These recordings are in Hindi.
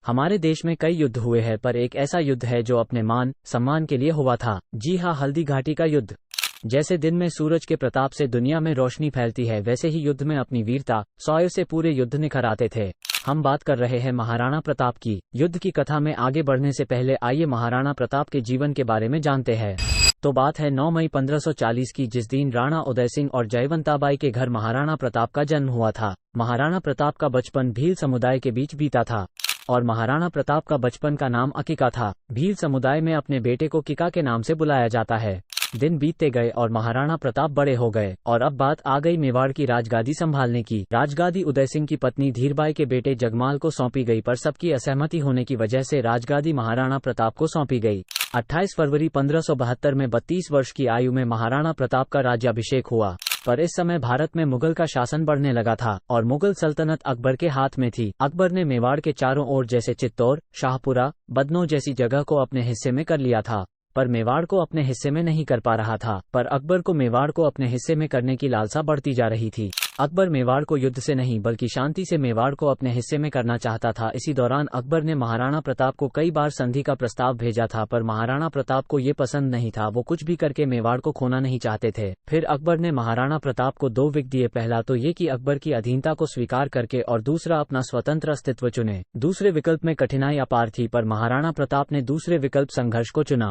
हमारे देश में कई युद्ध हुए हैं, पर एक ऐसा युद्ध है जो अपने मान सम्मान के लिए हुआ था। जी हाँ, हल्दी घाटी का युद्ध। जैसे दिन में सूरज के प्रताप से दुनिया में रोशनी फैलती है, वैसे ही युद्ध में अपनी वीरता शौर्य से पूरे युद्ध निखर आते थे। हम बात कर रहे हैं महाराणा प्रताप की। युद्ध की कथा में आगे बढ़ने से पहले आइए महाराणा प्रताप के जीवन के बारे में जानते हैं। तो बात है 9 मई 1540 की, जिस दिन राणा उदय सिंह और जयवंताबाई के घर महाराणा प्रताप का जन्म हुआ था। महाराणा प्रताप का बचपन भील समुदाय के बीच बीता था और महाराणा प्रताप का बचपन का नाम अकिका था। भील समुदाय में अपने बेटे को किका के नाम से बुलाया जाता है। दिन बीतते गए और महाराणा प्रताप बड़े हो गए और अब बात आ गई मेवाड़ की राजगादी संभालने की। राजगादी उदय सिंह की पत्नी धीरबाई के बेटे जगमाल को सौंपी गई, पर सबकी असहमति होने की वजह से राजगादी महाराणा प्रताप को सौंपी गई। 28 फरवरी 1572 में 32 वर्ष की आयु में महाराणा प्रताप का राज्याभिषेक हुआ। पर इस समय भारत में मुगल का शासन बढ़ने लगा था और मुगल सल्तनत अकबर के हाथ में थी। अकबर ने मेवाड़ के चारों ओर जैसे चित्तौड़, शाहपुरा, बदनों जैसी जगह को अपने हिस्से में कर लिया था, पर मेवाड़ को अपने हिस्से में नहीं कर पा रहा था। पर अकबर को मेवाड़ को अपने हिस्से में करने की लालसा बढ़ती जा रही थी। अकबर मेवाड़ को युद्ध से नहीं बल्कि शांति से मेवाड़ को अपने हिस्से में करना चाहता था। इसी दौरान अकबर ने महाराणा प्रताप को कई बार संधि का प्रस्ताव भेजा था, पर महाराणा प्रताप को ये पसंद नहीं था। वो कुछ भी करके मेवाड़ को खोना नहीं चाहते थे। फिर अकबर ने महाराणा प्रताप को 2 विकल्प दिए। पहला तो ये कि अकबर की अधीनता को स्वीकार करके, और दूसरा अपना स्वतंत्र अस्तित्व चुने। दूसरे विकल्प में कठिनाई अपार थी, पर महाराणा प्रताप ने दूसरे विकल्प संघर्ष को चुना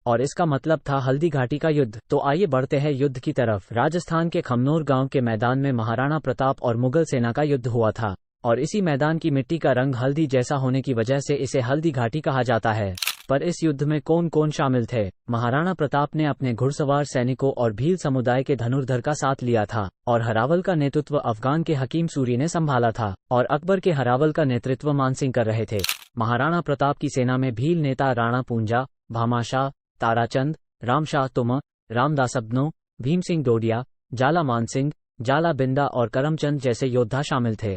और इसका मतलब था हल्दी घाटी का युद्ध। तो आइए बढ़ते हैं युद्ध की तरफ। राजस्थान के खमनोर गांव के मैदान में महाराणा प्रताप और मुगल सेना का युद्ध हुआ था और इसी मैदान की मिट्टी का रंग हल्दी जैसा होने की वजह से इसे हल्दी घाटी कहा जाता है। पर इस युद्ध में कौन कौन शामिल थे? महाराणा प्रताप ने अपने घुड़सवार सैनिकों और भील समुदाय के धनुर्धर का साथ लिया था और हरावल का नेतृत्व अफगान के हकीम सूरी ने संभाला था और अकबर के हरावल का नेतृत्व मानसिंह कर रहे थे। महाराणा प्रताप की सेना में भील नेता राणा पूंजा, भामाशाह, ताराचंद, रामशाह तुम, रामदासबनो, भीम सिंह डोडिया, जाला मानसिंह, जाला बिंदा और करमचंद जैसे योद्धा शामिल थे।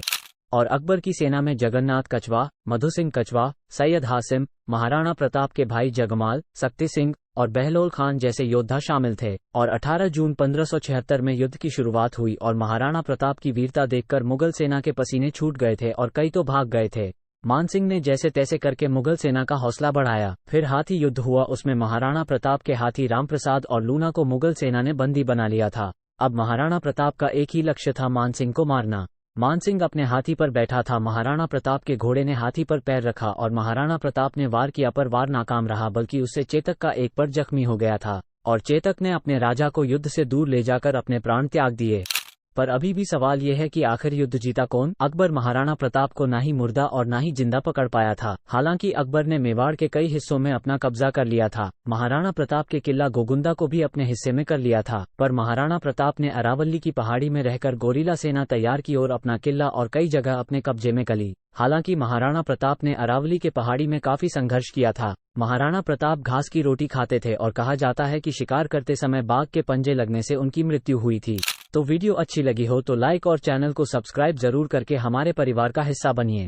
और अकबर की सेना में जगन्नाथ कछवा, मधु सिंह कछवा, सैयद हासिम, महाराणा प्रताप के भाई जगमाल, शक्ति सिंह और बहलोल खान जैसे योद्धा शामिल थे। और 18 जून 1576 में युद्ध की शुरुआत हुई और महाराणा प्रताप की वीरता देखकर मुगल सेना के पसीने छूट गए थे और कई तो भाग गए थे। मानसिंह ने जैसे तैसे करके मुगल सेना का हौसला बढ़ाया। फिर हाथी युद्ध हुआ, उसमें महाराणा प्रताप के हाथी रामप्रसाद और लूना को मुगल सेना ने बंदी बना लिया था। अब महाराणा प्रताप का एक ही लक्ष्य था, मानसिंह को मारना। मानसिंह अपने हाथी पर बैठा था, महाराणा प्रताप के घोड़े ने हाथी पर पैर रखा और महाराणा प्रताप ने वार किया, पर वार नाकाम रहा, बल्कि उससे चेतक का एक पर जख्मी हो गया था और चेतक ने अपने राजा को युद्ध से दूर ले जाकर अपने प्राण त्याग दिए। पर अभी भी सवाल यह है कि आखिर युद्ध जीता कौन? अकबर महाराणा प्रताप को ना ही मुर्दा और ना ही जिंदा पकड़ पाया था। हालांकि अकबर ने मेवाड़ के कई हिस्सों में अपना कब्जा कर लिया था। महाराणा प्रताप के किला गोगुंदा को भी अपने हिस्से में कर लिया था, पर महाराणा प्रताप ने अरावली की पहाड़ी में रहकर गोरिल्ला सेना तैयार की और अपना किला और कई जगह अपने कब्जे में कर ली। हालांकि महाराणा प्रताप ने अरावली के पहाड़ी में काफी संघर्ष किया था। महाराणा प्रताप घास की रोटी खाते थे और कहा जाता है कि शिकार करते समय बाघ के पंजे लगने से उनकी मृत्यु हुई थी। तो वीडियो अच्छी लगी हो तो लाइक और चैनल को सब्सक्राइब जरूर करके हमारे परिवार का हिस्सा बनिए।